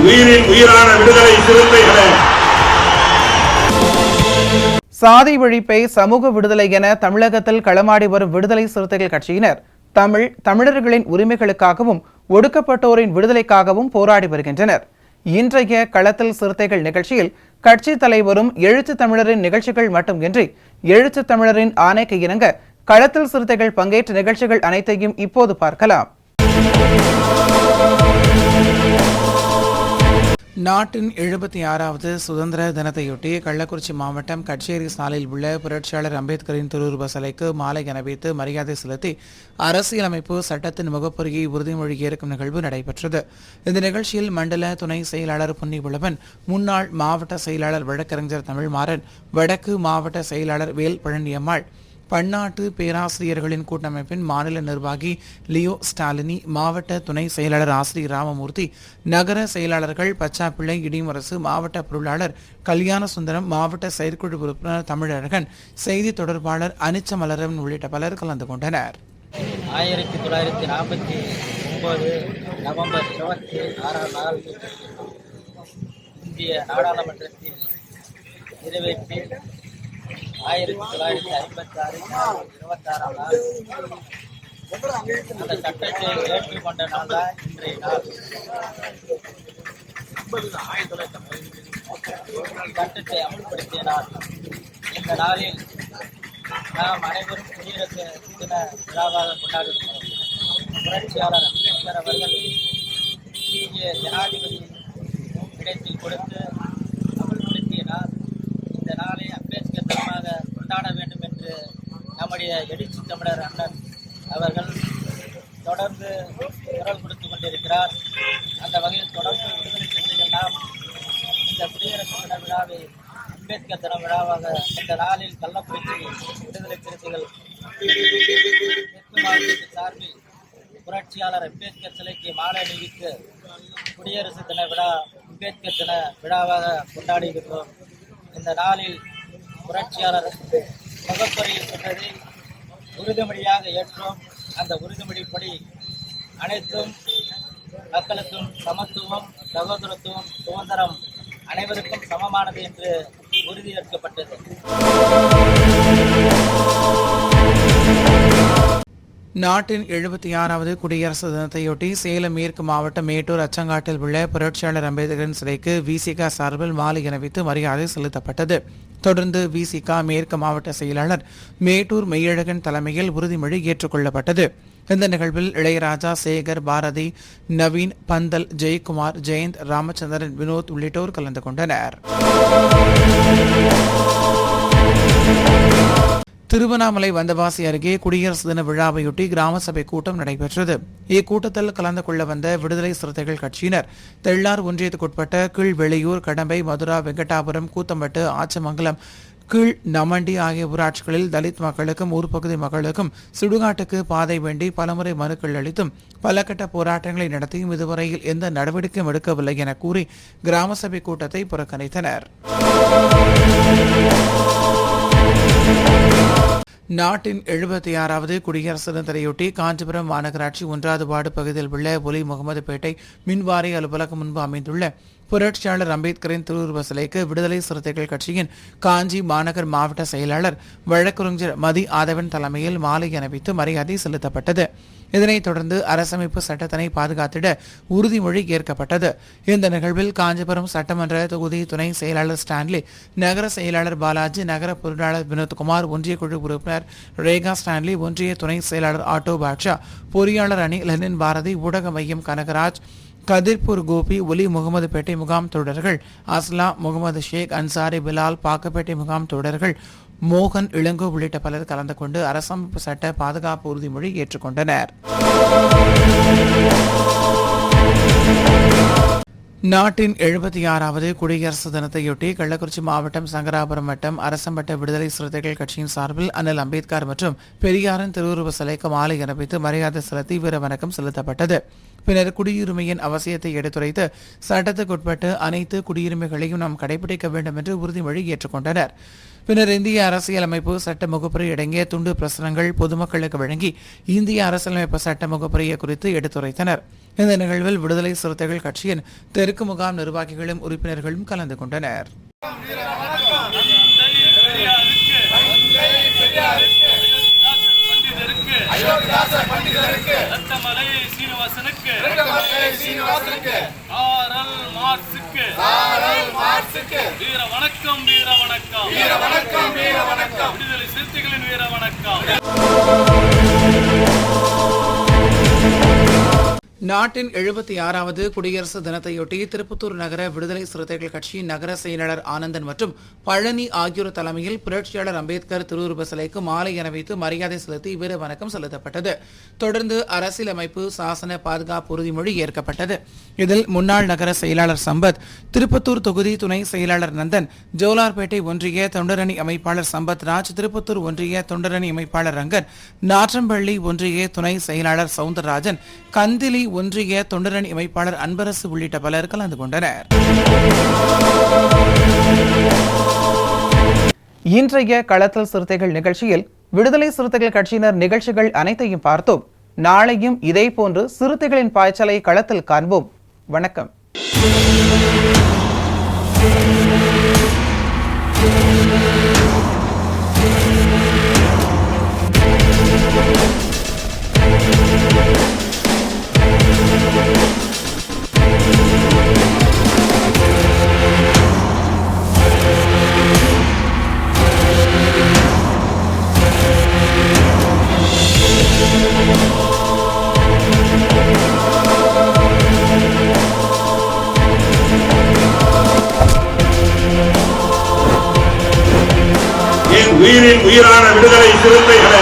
உயிரின் உயிரான விடுதலை சிறுத்தைகளே, சாதி ஒழிப்பை சமூக விடுதலை என தமிழகத்தில் களமாடி வரும் விடுதலை சிறுத்தைகள் கட்சியினர் தமிழர்களின் உரிமைகளுக்காகவும் ஒடுக்கப்பட்டோரின் விடுதலைக்காகவும் போராடி வருகின்றனர். இன்றைய களத்தில் சிறுத்தைகள் நிகழ்ச்சியில் கட்சி தலைவரும் எழுத்து தமிழரின் நிகழ்ச்சிகள் மட்டுமின்றி எழுத்து தமிழரின் ஆணைக்கு இணங்க களத்தில் சிறுத்தைகள் பங்கேற்ற நிகழ்ச்சிகள் அனைத்தையும் இப்போது பார்க்கலாம். நாட்டின் 76வது சுதந்திர தினத்தையொட்டி கள்ளக்குறிச்சி மாவட்டம் கச்சேரி சாலையில் உள்ள புரட்சியாளர் அம்பேத்கரின் திருவுருவ சிலைக்கு மாலை அணிவித்து மரியாதை செலுத்தி அரசியலமைப்பு சட்டத்தின் முகப்புரையை உறுதிமொழி ஏற்கும் நிகழ்வு நடைபெற்றது. இந்த நிகழ்ச்சியில் மண்டல துணை செயலாளர் பொன்னிவளவன், முன்னாள் மாவட்ட செயலாளர் வழக்கறிஞர் தமிழ்மாறன், வடக்கு மாவட்ட செயலாளர் வேல் பழனியம்மாள், பன்னாட்டு பேராசிரியர்களின் கூட்டமைப்பின் மாநில நிர்வாகி லியோ ஸ்டாலினி, மாவட்ட துணை செயலாளர் ஆசிரியர் ராமமூர்த்தி, நகர செயலாளர்கள் பச்சாப்பிள்ளை, இடிமரசு, மாவட்ட பொருளாளர் கல்யாண சுந்தரம், மாவட்ட செயற்குழு உறுப்பினர் தமிழழகன், செய்தி தொடர்பாளர் அனிச்சமலரன் உள்ளிட்ட பலர் கலந்து கொண்டனர். 1949 நவம்பர் 26ஆம் நாள் இந்திய நாடாளுமன்றத்தில் நிறைவேற்றி 1956 26ஆம் நாள் அந்த சட்டத்தை ஏற்றுக்கொண்ட நாள் தான் இன்றைய நாள். சட்டத்தை அமல்படுத்திய நாள். இந்த நாளில் நாம் அனைவரும் குடியரசு தின விழாவாக கொண்டாடுகிறோம். புரட்சியாளர் அம்பேத்கர் அவர்கள் இந்திய ஜனாதிபதி இடத்தில் கொடுத்து அமல்படுத்திய நாள். இந்த நாளை அம்பேத்கர் தினமாக கொண்டாட வேண்டும் என்று நம்முடைய எழுச்சி தமிழர் அண்ணன் அவர்கள் தொடர்ந்து குரல் கொடுத்து கொண்டிருக்கிறார். அந்த வகையில் தொடர்ந்து விடுதலை சிறுத்தைகள் நாம் இந்த குடியரசு தின விழாவை அம்பேத்கர் தின விழாவாக இந்த நாளில் கள்ளக்குறிச்சி விடுதலை சிறுத்தைகள் தெற்கு மாவட்டத்தின் சார்பில் புரட்சியாளர் அம்பேத்கர் சிலைக்கு மாலை அணிவித்து குடியரசு தின விழா அம்பேத்கர் தின விழாவாக கொண்டாடுகின்றோம். இந்த நாளில் புரட்சியாளர் முகப்புரையில் சொன்னதை உறுதிமொழியாக ஏற்றோம். அந்த உறுதிமொழிப்படி அனைத்தும் மக்களுக்கும் சமத்துவம், சகோதரத்துவம், சுதந்திரம் அனைவருக்கும் சமமானது என்று உறுதியேற்கப்பட்டது. நாட்டின் 76வது குடியரசு தினத்தையொட்டி சேலம் மேற்கு மாவட்டம் மேட்டூர் அச்சங்காட்டில் உள்ள புரட்சியாளர் அம்பேத்கரின் சிலைக்கு விசிக சார்பில் மாலை அணிவித்து மரியாதை செலுத்தப்பட்டது. தொடர்ந்து விசிக மேற்கு மாவட்ட செயலாளர் மேட்டூர் மெய்யழகன் தலைமையில் உறுதிமொழி ஏற்றுக்கொள்ளப்பட்டது. இந்த நிகழ்வில் இளையராஜா, சேகர், பாரதி, நவீன், பந்தல், ஜெயக்குமார், ஜெயந்த், ராமச்சந்திரன், வினோத் உள்ளிட்டோர் கலந்து கொண்டனர். திருவண்ணாமலை வந்தவாசி அருகே குடியரசு தின விழாவையொட்டி கிராம சபை கூட்டம் நடைபெற்றது. இக்கூட்டத்தில் கலந்து கொள்ள வந்த விடுதலை சிறுத்தைகள் கட்சியினர் தெள்ளார் ஒன்றியத்துக்குட்பட்ட கீழ்வெளியூர், கடம்பை, மதுரா, வெங்கடாபுரம், கூத்தம்பட்டு, ஆச்சமங்கலம், கீழ் நமண்டி ஆகிய ஊராட்சிகளில் தலித் மக்களுக்கும் ஊர்ப்பகுதி மக்களுக்கும் சுடுகாட்டுக்கு பாதை வேண்டி பலமுறை மனுக்கள் அளித்தும் பல கட்ட போராட்டங்களை நடத்தியும் இதுவரையில் எந்த நடவடிக்கையும் எடுக்கவில்லை என கூறி கிராம சபை கூட்டத்தை புறக்கணித்தனர். நாட்டின் 76வது குடியரசு தினத்தையொட்டி காஞ்சிபுரம் மாநகராட்சி 1வது வார்டு பகுதியில் உள்ள ஒலி முகமதுபேட்டை மின்வாரிய அலுவலகம் முன்பு அமைந்துள்ள புரட்சியாளர் அம்பேத்கரின் திருவுருவ சிலைக்கு விடுதலை சிறுத்தைகள் கட்சியின் காஞ்சி மாநகர் மாவட்ட செயலாளர் வழக்கறிஞர் மதி ஆதவன் தலைமையில் மாலை அணிவித்து மரியாதை செலுத்தப்பட்டது. இதனைத் தொடர்ந்து அரசமைப்பு சட்டத்தினை பாதுகாத்திட உறுதிமொழி ஏற்கப்பட்டது. இந்த நிகழ்வில் காஞ்சிபுரம் சட்டமன்ற தொகுதி துணை செயலாளர் ஸ்டான்லி, நகர செயலாளர் பாலாஜி, நகர பொருளாளர் வினோத்குமார், ஒன்றிய குழு உறுப்பினர் ரேகா ஸ்டான்லி, ஒன்றிய துணை செயலாளர் ஆட்டோ பாட்ஷா, பொறியாளர் அணி லெனின் பாரதி, ஊடக மையம் கனகராஜ், கதிர்பூர் கோபி, ஒலி முகமதுபேட்டை முகாம் தோழர்கள் அஸ்லா, முகமது ஷேக், அன்சாரி, பிலால், பாக்கப்பேட்டை முகாம் தோழர்கள், மோகன் இளங்கோ உள்ளிட்ட பலர் கலந்து கொண்டு அரசமைப்பு சட்ட பாதுகாப்பு உறுதிமொழி ஏற்றுக்கொண்டனர். நாட்டின் 76வது குடியரசு தினத்தையொட்டி கள்ளக்குறிச்சி மாவட்டம் சங்கராபுரம் வட்டம் அரசம்பட்ட விடுதலை சிறுத்தைகள் கட்சியின் சார்பில் அண்ணல் அம்பேத்கர் மற்றும் பெரியாரின் திருவுருவ சிலைக்கு மாலை அணிவித்து மரியாதை செலுத்தி வீரவணக்கம் செலுத்தப்பட்டது. பின்னர் குடியுரிமையின் அவசியத்தை எடுத்துரைத்து சட்டத்துக்குட்பட்டு அனைத்து குடியுரிமைகளையும் நாம் கடைபிடிக்க வேண்டும் என்று உறுதிமொழி ஏற்றுக்கொண்டனர். பின்னர் இந்திய அரசியலமைப்பு சட்ட முகப்புரை அடங்கிய துண்டு பிரசுரங்கள் பொதுமக்களுக்கு வழங்கி இந்திய அரசியலமைப்பு சட்ட முகப்புரையை குறித்து எடுத்துரைத்தனர். இந்த நிகழ்வில் விடுதலை சிறுத்தைகள் கட்சியின் தெற்கு முகாம் நிர்வாகிகளும் உறுப்பினர்களும் கலந்து கொண்டனர். வீர வணக்கம் வீர வணக்கம் வீர வணக்கம் வீர வணக்கம் விடுதலை சிறுத்தைகளின் வீர வணக்கம். நாட்டின் 76வது குடியரசு தினத்தையொட்டி திருப்பத்தூர் நகர விடுதலை சிறுத்தைகள் கட்சியின் நகர செயலாளர் ஆனந்தன் மற்றும் பழனி ஆகியோர் தலைமையில் புரட்சியாளர் அம்பேத்கர் திருவுருவ சிலைக்கு மாலை அணிவித்து மரியாதை செலுத்தி வீர வணக்கம் செலுத்தப்பட்டது. தொடர்ந்து அரசியலமைப்பு சாசன பாதுகாப்பு உறுதிமொழி ஏற்கப்பட்டது. இதில் முன்னாள் நகர செயலாளர் சம்பத், திருப்பத்தூர் தொகுதி துணை செயலாளர் நந்தன், ஜோலார்பேட்டை ஒன்றிய தொண்டரணி அமைப்பாளர் சம்பத் ராஜ், திருப்பத்தூர் ஒன்றிய தொண்டரணி அமைப்பாளர் ரங்கன், நாற்றம்பள்ளி ஒன்றிய துணை செயலாளர் சவுந்தரராஜன், கந்திலி ஒன்றிய தொண்டரணி அமைப்பாளர் அன்பரசு உள்ளிட்ட பலர் கலந்து கொண்டனர். இன்றைய களத்தல் சிறுத்தைகள் நிகழ்ச்சியில் விடுதலை சிறுத்தைகள் கட்சியினர் நிகழ்ச்சிகள் அனைத்தையும் பார்த்தோம். நாளையும் இதேபோன்று சிறுத்தைகளின் பாய்ச்சலை களத்தில் காண்போம். வணக்கம். உயிரின் உயிரான விடுதலை சிறுத்தைகளே,